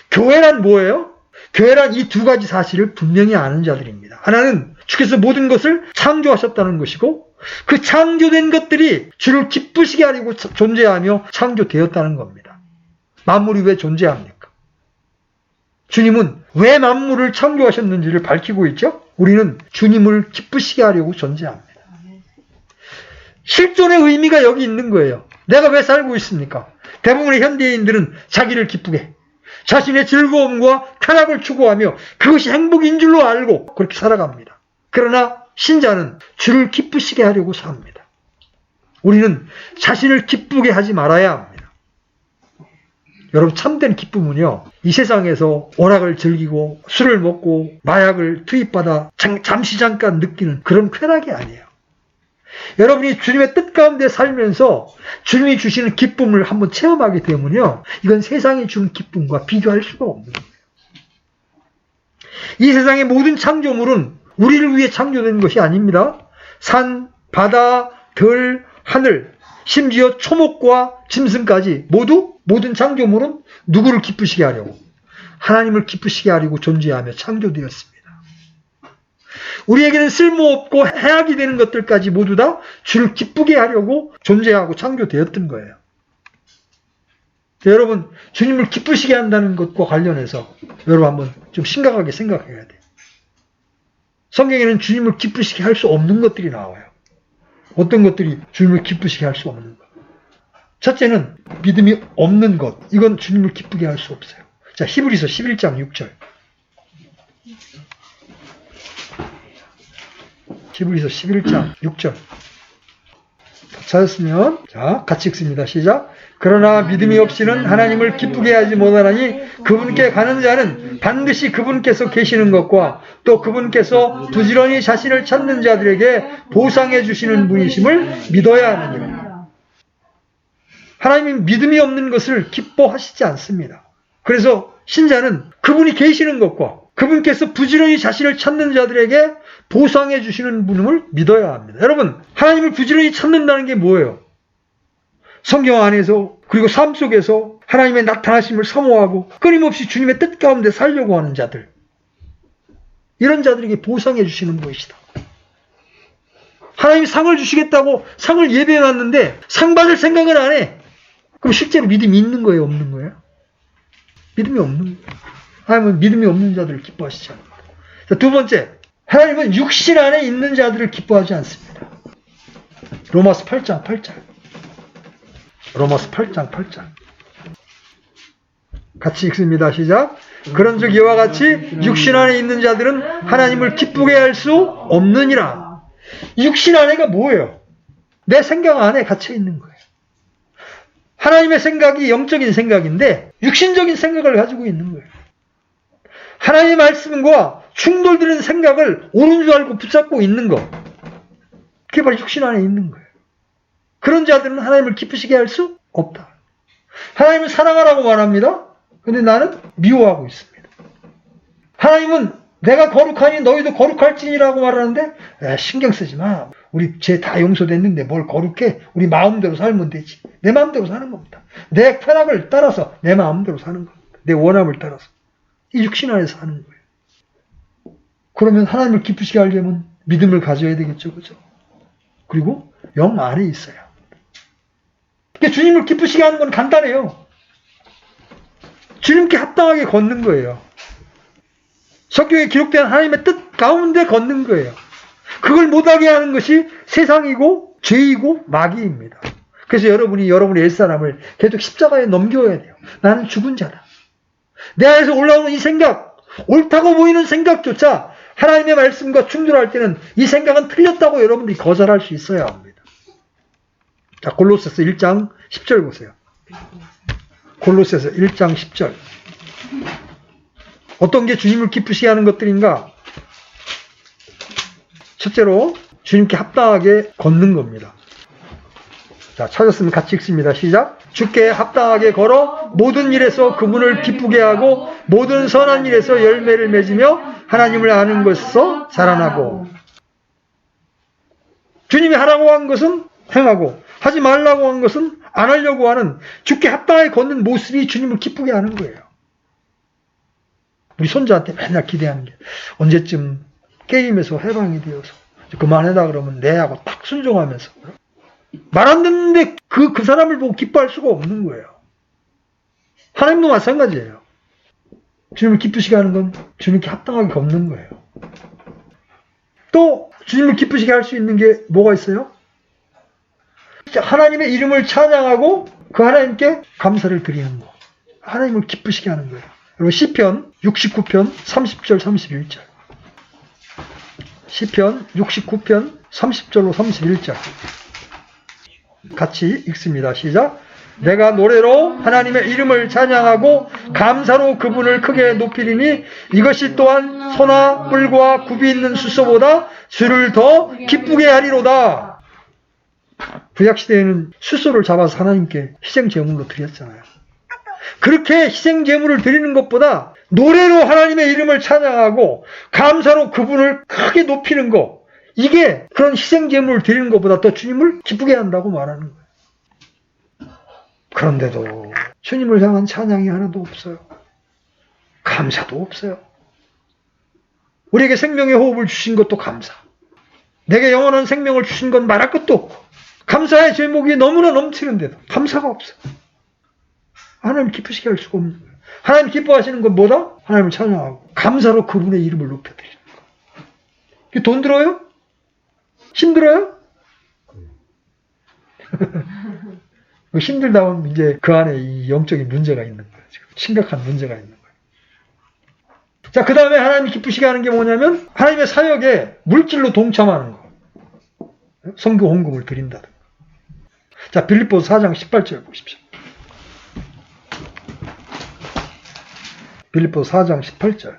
교회란 뭐예요? 교회란 이 두 가지 사실을 분명히 아는 자들입니다. 하나는 주께서 모든 것을 창조하셨다는 것이고 그 창조된 것들이 주를 기쁘시게 하려고 존재하며 창조되었다는 겁니다. 만물이 왜 존재합니까? 주님은 왜 만물을 창조하셨는지를 밝히고 있죠? 우리는 주님을 기쁘시게 하려고 존재합니다. 실존의 의미가 여기 있는 거예요. 내가 왜 살고 있습니까? 대부분의 현대인들은 자기를 기쁘게, 자신의 즐거움과 쾌락을 추구하며 그것이 행복인 줄로 알고 그렇게 살아갑니다. 그러나 신자는 주를 기쁘시게 하려고 삽니다. 우리는 자신을 기쁘게 하지 말아야 합니다. 여러분, 참된 기쁨은요, 이 세상에서 오락을 즐기고 술을 먹고 마약을 투입받아 잠시 잠깐 느끼는 그런 쾌락이 아니에요. 여러분이 주님의 뜻 가운데 살면서 주님이 주시는 기쁨을 한번 체험하게 되면요, 이건 세상이 주는 기쁨과 비교할 수가 없는 거예요. 이 세상의 모든 창조물은 우리를 위해 창조된 것이 아닙니다. 산, 바다, 들, 하늘, 심지어 초목과 짐승까지 모든 창조물은 누구를 기쁘시게 하려고? 하나님을 기쁘시게 하려고 존재하며 창조되었습니다. 우리에게는 쓸모없고 해악이 되는 것들까지 모두 다 주를 기쁘게 하려고 존재하고 창조되었던 거예요. 여러분, 주님을 기쁘시게 한다는 것과 관련해서 여러분 한번 좀 심각하게 생각해야 돼요. 성경에는 주님을 기쁘시게 할 수 없는 것들이 나와요. 어떤 것들이 주님을 기쁘시게 할 수 없는 것? 첫째는 믿음이 없는 것. 이건 주님을 기쁘게 할 수 없어요. 자, 히브리서 11장 6절. 히브리서 11장 6절. 찾았으면 자, 같이 읽습니다. 시작. 그러나 믿음이 없이는 하나님을 기쁘게 하지 못하나니 그분께 가는 자는 반드시 그분께서 계시는 것과 또 그분께서 부지런히 자신을 찾는 자들에게 보상해 주시는 분이심을 믿어야 하느니라. 하나님은 믿음이 없는 것을 기뻐하시지 않습니다. 그래서 신자는 그분이 계시는 것과 그분께서 부지런히 자신을 찾는 자들에게 보상해 주시는 분임을 믿어야 합니다. 여러분, 하나님을 부지런히 찾는다는 게 뭐예요? 성경 안에서 그리고 삶 속에서 하나님의 나타나심을 사모하고 끊임없이 주님의 뜻 가운데 살려고 하는 자들, 이런 자들에게 보상해 주시는 것이다. 하나님이 상을 주시겠다고 상을 예배해놨는데 상 받을 생각은 안 해. 그럼 실제로 믿음이 있는 거예요, 없는 거예요? 믿음이 없는 거예요. 하나님은 믿음이 없는 자들을 기뻐하시지 않습니다. 자, 두 번째, 하나님은 육신 안에 있는 자들을 기뻐하지 않습니다. 로마서 8장 8절. 로마서 8장 8절. 같이 읽습니다. 시작. 그런즉 이와 같이 육신 안에 있는 자들은 하나님을 기쁘게 할 수 없느니라. 육신 안에가 뭐예요? 내 생각 안에 갇혀 있는 거예요. 하나님의 생각이 영적인 생각인데 육신적인 생각을 가지고 있는 거예요. 하나님의 말씀과 충돌되는 생각을 옳은 줄 알고 붙잡고 있는 것. 그게 바로 육신 안에 있는 거예요. 그런 자들은 하나님을 기쁘시게 할 수 없다. 하나님은 사랑하라고 말합니다. 그런데 나는 미워하고 있습니다. 하나님은 내가 거룩하니 너희도 거룩할지니라고 말하는데 신경 쓰지 마. 우리 죄 다 용서됐는데 뭘 거룩해? 우리 마음대로 살면 되지. 내 마음대로 사는 겁니다. 내 쾌락을 따라서 내 마음대로 사는 겁니다. 내 원함을 따라서. 이 육신 안에서 사는 거예요. 그러면 하나님을 기쁘시게 하려면 믿음을 가져야 되겠죠. 그죠? 그리고 영 안에 있어요. 그러니까 주님을 기쁘시게 하는 건 간단해요. 주님께 합당하게 걷는 거예요. 성경에 기록된 하나님의 뜻 가운데 걷는 거예요. 그걸 못하게 하는 것이 세상이고 죄이고 마귀입니다. 그래서 여러분이 여러분의 옛사람을 계속 십자가에 넘겨야 돼요. 나는 죽은 자다. 내 안에서 올라오는 이 생각, 옳다고 보이는 생각조차 하나님의 말씀과 충돌할 때는 이 생각은 틀렸다고 여러분들이 거절할 수 있어야 합니다. 자, 골로새서 1장 10절 보세요. 골로새서 1장 10절. 어떤 게 주님을 기쁘시게 하는 것들인가? 첫째로 주님께 합당하게 걷는 겁니다. 자, 찾았으면 같이 읽습니다. 시작. 주께 합당하게 걸어 모든 일에서 그분을 기쁘게 하고 모든 선한 일에서 열매를 맺으며 하나님을 아는 것에서 자라나고. 주님이 하라고 한 것은 행하고 하지 말라고 한 것은 안 하려고 하는 주께 합당하게 걷는 모습이 주님을 기쁘게 하는 거예요. 우리 손자한테 맨날 기대하는 게 언제쯤 게임에서 해방이 되어서 그만해라 그러면 네 하고 딱 순종하면서 말 안 듣는데 그 사람을 보고 기뻐할 수가 없는 거예요. 하나님도 마찬가지예요. 주님을 기쁘시게 하는 건 주님께 합당하게 걷는 거예요. 또 주님을 기쁘시게 할 수 있는 게 뭐가 있어요? 하나님의 이름을 찬양하고 그 하나님께 감사를 드리는 거. 하나님을 기쁘시게 하는 거예요. 여러분 시편 69편 30절 31절. 시편 69편 30절로 31절. 같이 읽습니다. 시작. 내가 노래로 하나님의 이름을 찬양하고 감사로 그분을 크게 높이리니 이것이 또한 소나 뿔과 굽이 있는 숫소보다 주를 더 기쁘게 하리로다. 구약시대에는 숫소를 잡아서 하나님께 희생제물로 드렸잖아요. 그렇게 희생제물을 드리는 것보다 노래로 하나님의 이름을 찬양하고 감사로 그분을 크게 높이는 것, 이게 그런 희생제물을 드리는 것보다 더 주님을 기쁘게 한다고 말하는 거예요. 그런데도 주님을 향한 찬양이 하나도 없어요. 감사도 없어요. 우리에게 생명의 호흡을 주신 것도 감사. 내게 영원한 생명을 주신 건 말할 것도 없고 감사의 제목이 너무나 넘치는데도 감사가 없어요. 하나님 기쁘시게 할 수가 없는 거예요. 하나님 기뻐하시는 건 뭐다? 하나님을 찬양하고 감사로 그분의 이름을 높여드리는 거예요. 이게 돈 들어요? 힘들어요? 힘들다 보면 이제 그 안에 이 영적인 문제가 있는 거예요. 지금 심각한 문제가 있는 거예요. 자, 그 다음에 하나님 기쁘시게 하는 게 뭐냐면 하나님의 사역에 물질로 동참하는 거. 선교 헌금을 드린다든가. 자, 빌립보서 4장 18절 보십시오. 빌립보서 4장 18절.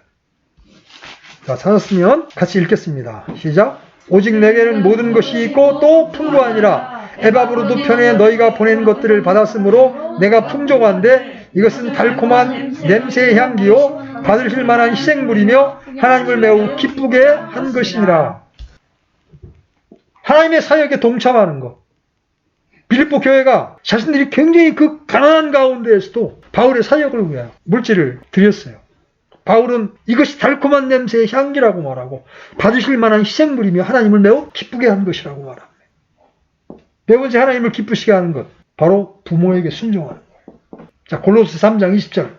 자, 찾았으면 같이 읽겠습니다. 시작. 오직 내게는 모든 것이 있고 또 풍부하니라. 에바브로도 편에 너희가 보낸 것들을 받았으므로 내가 풍족한데 이것은 달콤한 냄새의 향기요 받으실 만한 희생물이며 하나님을 매우 기쁘게 한 것이니라. 하나님의 사역에 동참하는 것. 빌립보 교회가 자신들이 굉장히 그 가난한 가운데에서도 바울의 사역을 위하여 물질을 드렸어요. 바울은 이것이 달콤한 냄새의 향기라고 말하고 받으실 만한 희생물이며 하나님을 매우 기쁘게 한 것이라고 말합니다. 네 번째 하나님을 기쁘시게 하는 것, 바로 부모에게 순종하는 거예요. 자, 골로새 3장 20절.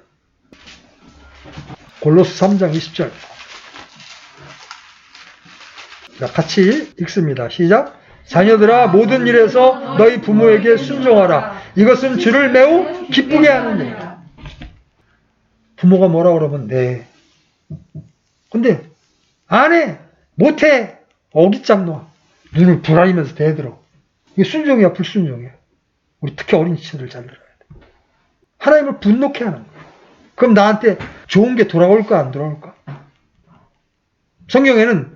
골로새 3장 20절. 자, 같이 읽습니다. 시작. 자녀들아 모든 일에서 너희 부모에게 순종하라. 이것은 주를 매우 기쁘게 하는 일이다. 부모가 뭐라 그러면 네. 근데 안 해. 못해. 어깃장 놔. 눈을 부라리면서 대들어. 이게 순종이야, 불순종이야? 우리 특히 어린 친구들 잘 들어야 돼. 하나님을 분노케 하는 거야. 그럼 나한테 좋은 게 돌아올까, 안 돌아올까? 성경에는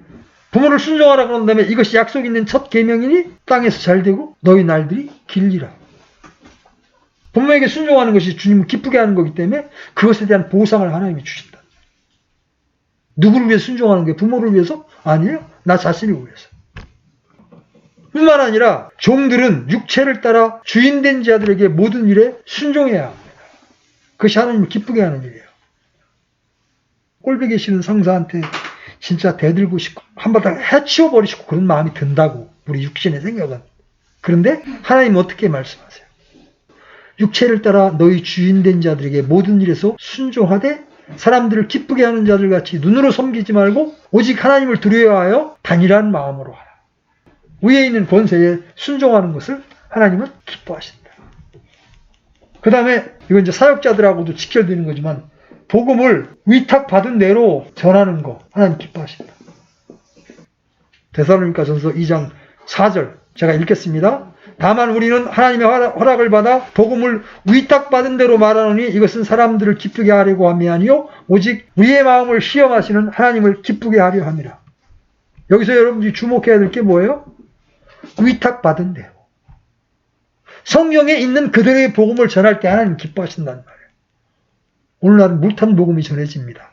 부모를 순종하라 그런 다음에 이것이 약속 있는 첫 계명이니 땅에서 잘 되고 너희 날들이 길리라. 부모에게 순종하는 것이 주님을 기쁘게 하는 거기 때문에 그것에 대한 보상을 하나님이 주신다. 누구를 위해 순종하는 게 부모를 위해서? 아니에요. 나 자신을 위해서. 뿐만 아니라 종들은 육체를 따라 주인된 자들에게 모든 일에 순종해야 합니다. 그것이 하나님을 기쁘게 하는 일이에요. 꼴보기 싫은 상사한테 진짜 대들고 싶고 한바탕 해치워버리시고 그런 마음이 든다고, 우리 육신의 생각은. 그런데 하나님은 어떻게 말씀하세요? 육체를 따라 너희 주인된 자들에게 모든 일에서 순종하되 사람들을 기쁘게 하는 자들 같이 눈으로 섬기지 말고 오직 하나님을 두려워하여 단일한 마음으로 하라. 위에 있는 권세에 순종하는 것을 하나님은 기뻐하신다. 그 다음에 이건 이제 사역자들하고도 직결되는 거지만 복음을 위탁받은 대로 전하는 거 하나님 기뻐하신다. 데살로니가전서 2장 4절 제가 읽겠습니다. 다만 우리는 하나님의 허락을 받아 복음을 위탁받은 대로 말하노니 이것은 사람들을 기쁘게 하려고 함이 아니요 오직 우리의 마음을 시험하시는 하나님을 기쁘게 하려 함이라. 여기서 여러분들이 주목해야 될 게 뭐예요? 위탁받은 대로. 성경에 있는 그대로의 복음을 전할 때 하나님 기뻐하신다는 말이에요. 오늘날은 물탄 복음이 전해집니다.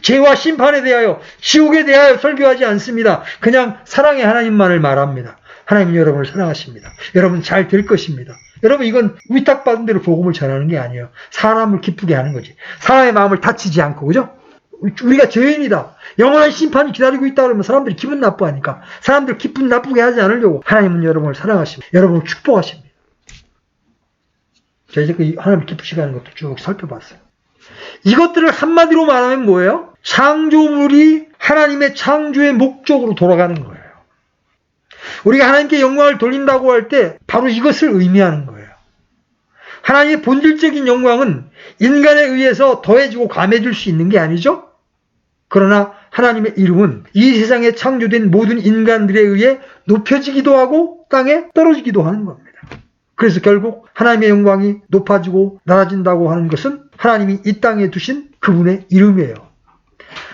죄와 심판에 대하여, 지옥에 대하여 설교하지 않습니다. 그냥 사랑의 하나님만을 말합니다. 하나님은 여러분을 사랑하십니다. 여러분 잘 될 것입니다. 여러분 이건 위탁받은 대로 복음을 전하는 게 아니에요. 사람을 기쁘게 하는 거지. 사람의 마음을 다치지 않고, 그죠? 우리가 죄인이다, 영원한 심판이 기다리고 있다 그러면 사람들이 기분 나빠하니까 사람들 기분 나쁘게 하지 않으려고 하나님은 여러분을 사랑하십니다. 여러분을 축복하십니다. 자, 이제 그 하나님 기쁘시게 하는 것도 쭉 살펴봤어요. 이것들을 한마디로 말하면 뭐예요? 창조물이 하나님의 창조의 목적으로 돌아가는 거예요. 우리가 하나님께 영광을 돌린다고 할 때 바로 이것을 의미하는 거예요. 하나님의 본질적인 영광은 인간에 의해서 더해지고 감해질 수 있는 게 아니죠. 그러나 하나님의 이름은 이 세상에 창조된 모든 인간들에 의해 높여지기도 하고 땅에 떨어지기도 하는 겁니다. 그래서 결국 하나님의 영광이 높아지고 낮아진다고 하는 것은 하나님이 이 땅에 두신 그분의 이름이에요.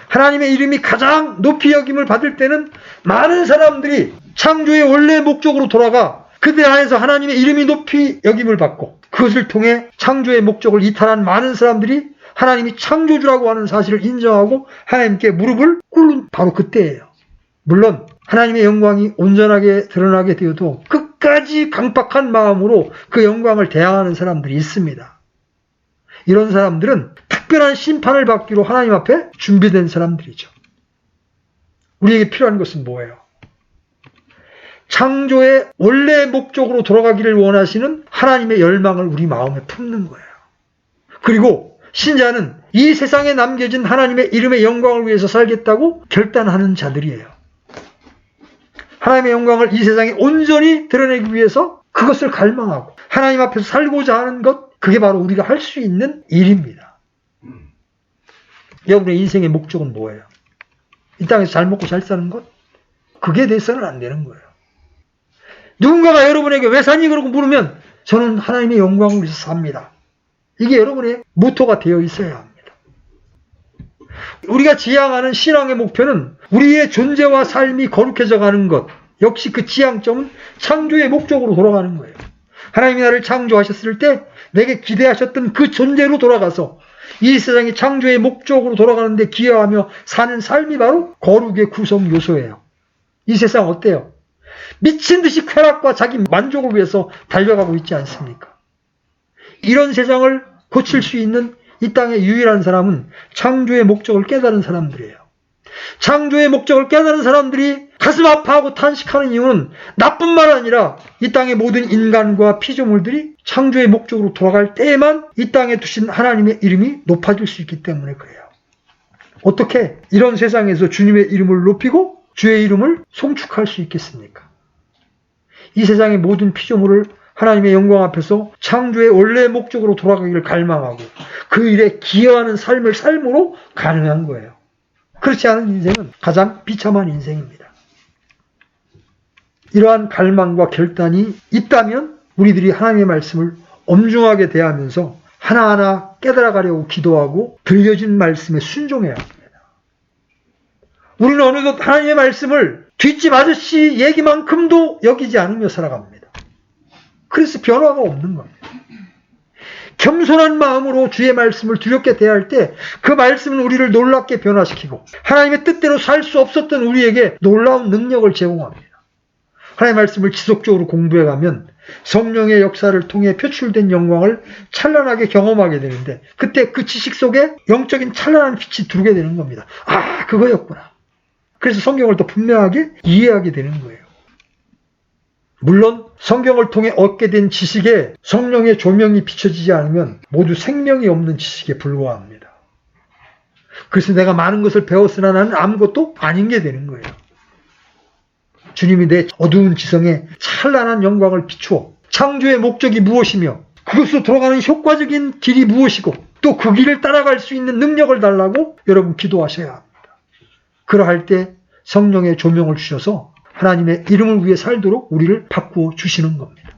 하나님의 이름이 가장 높이 여김을 받을 때는 많은 사람들이 창조의 원래 목적으로 돌아가 그들 안에서 하나님의 이름이 높이 여김을 받고 그것을 통해 창조의 목적을 이탈한 많은 사람들이 하나님이 창조주라고 하는 사실을 인정하고 하나님께 무릎을 꿇는 바로 그때예요. 물론 하나님의 영광이 온전하게 드러나게 되어도 끝까지 강팍한 마음으로 그 영광을 대항하는 사람들이 있습니다. 이런 사람들은 특별한 심판을 받기로 하나님 앞에 준비된 사람들이죠. 우리에게 필요한 것은 뭐예요? 창조의 원래 목적으로 돌아가기를 원하시는 하나님의 열망을 우리 마음에 품는 거예요. 그리고 신자는 이 세상에 남겨진 하나님의 이름의 영광을 위해서 살겠다고 결단하는 자들이에요. 하나님의 영광을 이 세상에 온전히 드러내기 위해서 그것을 갈망하고 하나님 앞에서 살고자 하는 것, 그게 바로 우리가 할 수 있는 일입니다. 여러분의 인생의 목적은 뭐예요? 이 땅에서 잘 먹고 잘 사는 것? 그게 돼서는 안 되는 거예요. 누군가가 여러분에게 왜 사니? 그러고 물으면 저는 하나님의 영광을 위해서 삽니다. 이게 여러분의 모토가 되어 있어야 합니다. 우리가 지향하는 신앙의 목표는 우리의 존재와 삶이 거룩해져 가는 것, 역시 그 지향점은 창조의 목적으로 돌아가는 거예요. 하나님이 나를 창조하셨을 때 내게 기대하셨던 그 존재로 돌아가서 이 세상의 창조의 목적으로 돌아가는데 기여하며 사는 삶이 바로 거룩의 구성 요소예요. 이 세상 어때요? 미친 듯이 쾌락과 자기 만족을 위해서 달려가고 있지 않습니까? 이런 세상을 고칠 수 있는 이 땅의 유일한 사람은 창조의 목적을 깨달은 사람들이에요. 창조의 목적을 깨달은 사람들이 가슴 아파하고 탄식하는 이유는 나뿐만 아니라 이 땅의 모든 인간과 피조물들이 창조의 목적으로 돌아갈 때에만 이 땅에 두신 하나님의 이름이 높아질 수 있기 때문에 그래요. 어떻게 이런 세상에서 주님의 이름을 높이고 주의 이름을 송축할 수 있겠습니까? 이 세상의 모든 피조물을 하나님의 영광 앞에서 창조의 원래 목적으로 돌아가기를 갈망하고 그 일에 기여하는 삶을 삶으로 가능한 거예요. 그렇지 않은 인생은 가장 비참한 인생입니다. 이러한 갈망과 결단이 있다면 우리들이 하나님의 말씀을 엄중하게 대하면서 하나하나 깨달아가려고 기도하고 들려진 말씀에 순종해야 합니다. 우리는 어느덧 하나님의 말씀을 뒷집 아저씨 얘기만큼도 여기지 않으며 살아갑니다. 그래서 변화가 없는 겁니다. 겸손한 마음으로 주의 말씀을 두렵게 대할 때 그 말씀은 우리를 놀랍게 변화시키고 하나님의 뜻대로 살 수 없었던 우리에게 놀라운 능력을 제공합니다. 하나님의 말씀을 지속적으로 공부해가면 성령의 역사를 통해 표출된 영광을 찬란하게 경험하게 되는데 그때 그 지식 속에 영적인 찬란한 빛이 들게 되는 겁니다. 아, 그거였구나. 그래서 성경을 더 분명하게 이해하게 되는 거예요. 물론 성경을 통해 얻게 된 지식에 성령의 조명이 비춰지지 않으면 모두 생명이 없는 지식에 불과합니다. 그래서 내가 많은 것을 배웠으나 나는 아무것도 아닌 게 되는 거예요. 주님이 내 어두운 지성에 찬란한 영광을 비추어 창조의 목적이 무엇이며 그것으로 돌아가는 효과적인 길이 무엇이고 또 그 길을 따라갈 수 있는 능력을 달라고 여러분 기도하셔야 합니다. 그러할 때 성령의 조명을 주셔서 하나님의 이름을 위해 살도록 우리를 바꾸어 주시는 겁니다.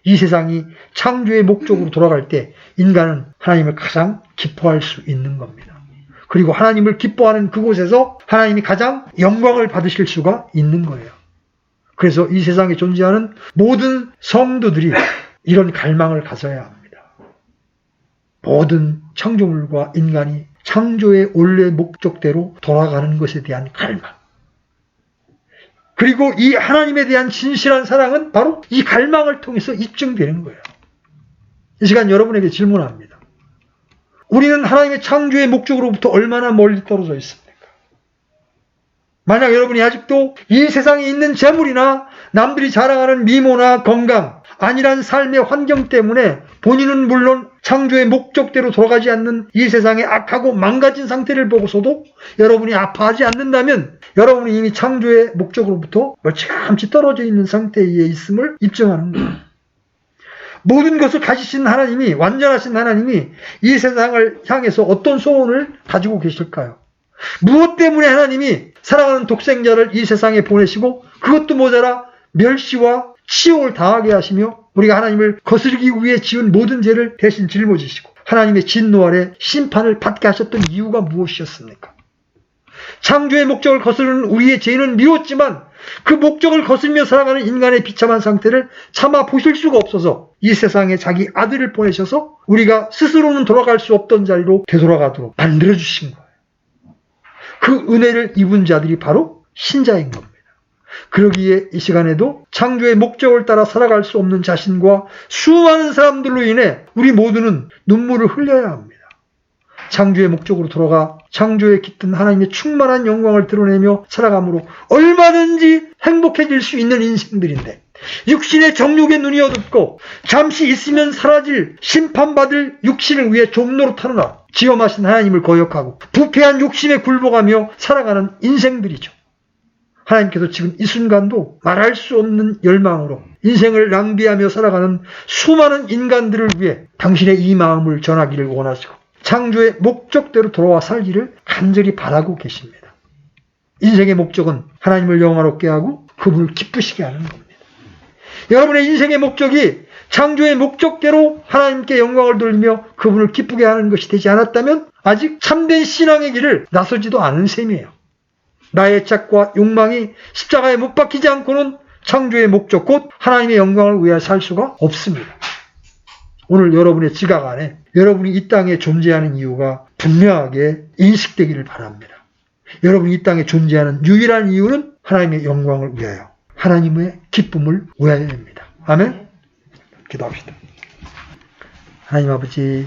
이 세상이 창조의 목적으로 돌아갈 때 인간은 하나님을 가장 기뻐할 수 있는 겁니다. 그리고 하나님을 기뻐하는 그곳에서 하나님이 가장 영광을 받으실 수가 있는 거예요. 그래서 이 세상에 존재하는 모든 성도들이 이런 갈망을 가져야 합니다. 모든 창조물과 인간이 창조의 원래 목적대로 돌아가는 것에 대한 갈망. 그리고 이 하나님에 대한 진실한 사랑은 바로 이 갈망을 통해서 입증되는 거예요. 이 시간 여러분에게 질문합니다. 우리는 하나님의 창조의 목적으로부터 얼마나 멀리 떨어져 있습니까? 만약 여러분이 아직도 이 세상에 있는 재물이나 남들이 자랑하는 미모나 건강, 안일한 삶의 환경 때문에 본인은 물론 창조의 목적대로 돌아가지 않는 이 세상의 악하고 망가진 상태를 보고서도 여러분이 아파하지 않는다면 여러분이 이미 창조의 목적으로부터 멀찌감치 떨어져 있는 상태에 있음을 입증하는 거예요. 모든 것을 가지신 하나님이, 완전하신 하나님이 이 세상을 향해서 어떤 소원을 가지고 계실까요? 무엇 때문에 하나님이 사랑하는 독생자를 이 세상에 보내시고 그것도 모자라 멸시와 치욕을 당하게 하시며 우리가 하나님을 거스르기 위해 지은 모든 죄를 대신 짊어지시고 하나님의 진노 아래 심판을 받게 하셨던 이유가 무엇이었습니까? 창조의 목적을 거스르는 우리의 죄는 미웠지만 그 목적을 거슬며 살아가는 인간의 비참한 상태를 차마 보실 수가 없어서 이 세상에 자기 아들을 보내셔서 우리가 스스로는 돌아갈 수 없던 자리로 되돌아가도록 만들어주신 거예요. 그 은혜를 입은 자들이 바로 신자인 겁니다. 그러기에 이 시간에도 창조의 목적을 따라 살아갈 수 없는 자신과 수많은 사람들로 인해 우리 모두는 눈물을 흘려야 합니다. 창조의 목적으로 돌아가 창조에 깃든 하나님의 충만한 영광을 드러내며 살아감으로 얼마든지 행복해질 수 있는 인생들인데 육신의 정욕에 눈이 어둡고 잠시 있으면 사라질 심판받을 육신을 위해 종노릇하느라 지엄하신 하나님을 거역하고 부패한 욕심에 굴복하며 살아가는 인생들이죠. 하나님께서 지금 이 순간도 말할 수 없는 열망으로 인생을 낭비하며 살아가는 수많은 인간들을 위해 당신의 이 마음을 전하기를 원하시고 창조의 목적대로 돌아와 살기를 간절히 바라고 계십니다. 인생의 목적은 하나님을 영화롭게 하고 그분을 기쁘시게 하는 겁니다. 여러분의 인생의 목적이 창조의 목적대로 하나님께 영광을 돌리며 그분을 기쁘게 하는 것이 되지 않았다면 아직 참된 신앙의 길을 나서지도 않은 셈이에요. 나의 착과 욕망이 십자가에 못 박히지 않고는 창조의 목적 곧 하나님의 영광을 위하여 살 수가 없습니다. 오늘 여러분의 지각 안에 여러분이 이 땅에 존재하는 이유가 분명하게 인식되기를 바랍니다. 여러분이 이 땅에 존재하는 유일한 이유는 하나님의 영광을 위하여 하나님의 기쁨을 위하여입니다. 아멘? 기도합시다. 하나님 아버지,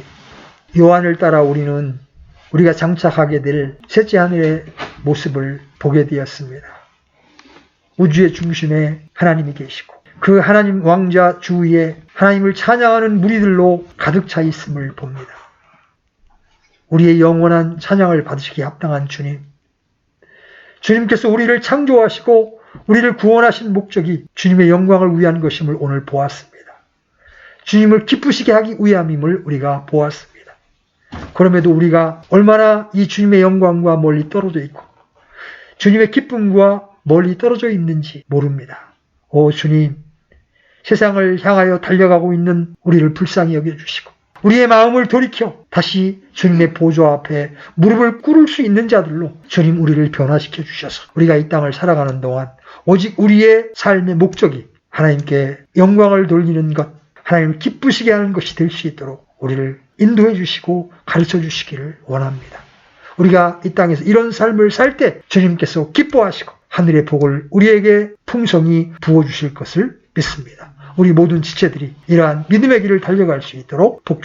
요한을 따라 우리가 장착하게 될 셋째 하늘의 모습을 보게 되었습니다. 우주의 중심에 하나님이 계시고 그 하나님 왕자 주위에 하나님을 찬양하는 무리들로 가득 차 있음을 봅니다. 우리의 영원한 찬양을 받으시기에 합당한 주님, 주님께서 우리를 창조하시고 우리를 구원하신 목적이 주님의 영광을 위한 것임을 오늘 보았습니다. 주님을 기쁘시게 하기 위함임을 우리가 보았습니다. 그럼에도 우리가 얼마나 이 주님의 영광과 멀리 떨어져 있고 주님의 기쁨과 멀리 떨어져 있는지 모릅니다. 오 주님, 세상을 향하여 달려가고 있는 우리를 불쌍히 여겨주시고 우리의 마음을 돌이켜 다시 주님의 보좌 앞에 무릎을 꿇을 수 있는 자들로 주님 우리를 변화시켜 주셔서 우리가 이 땅을 살아가는 동안 오직 우리의 삶의 목적이 하나님께 영광을 돌리는 것, 하나님을 기쁘시게 하는 것이 될 수 있도록 우리를 인도해 주시고 가르쳐 주시기를 원합니다. 우리가 이 땅에서 이런 삶을 살 때 주님께서 기뻐하시고 하늘의 복을 우리에게 풍성히 부어주실 것을 믿습니다. 우리 모든 지체들이 이러한 믿음의 길을 달려갈 수 있도록 복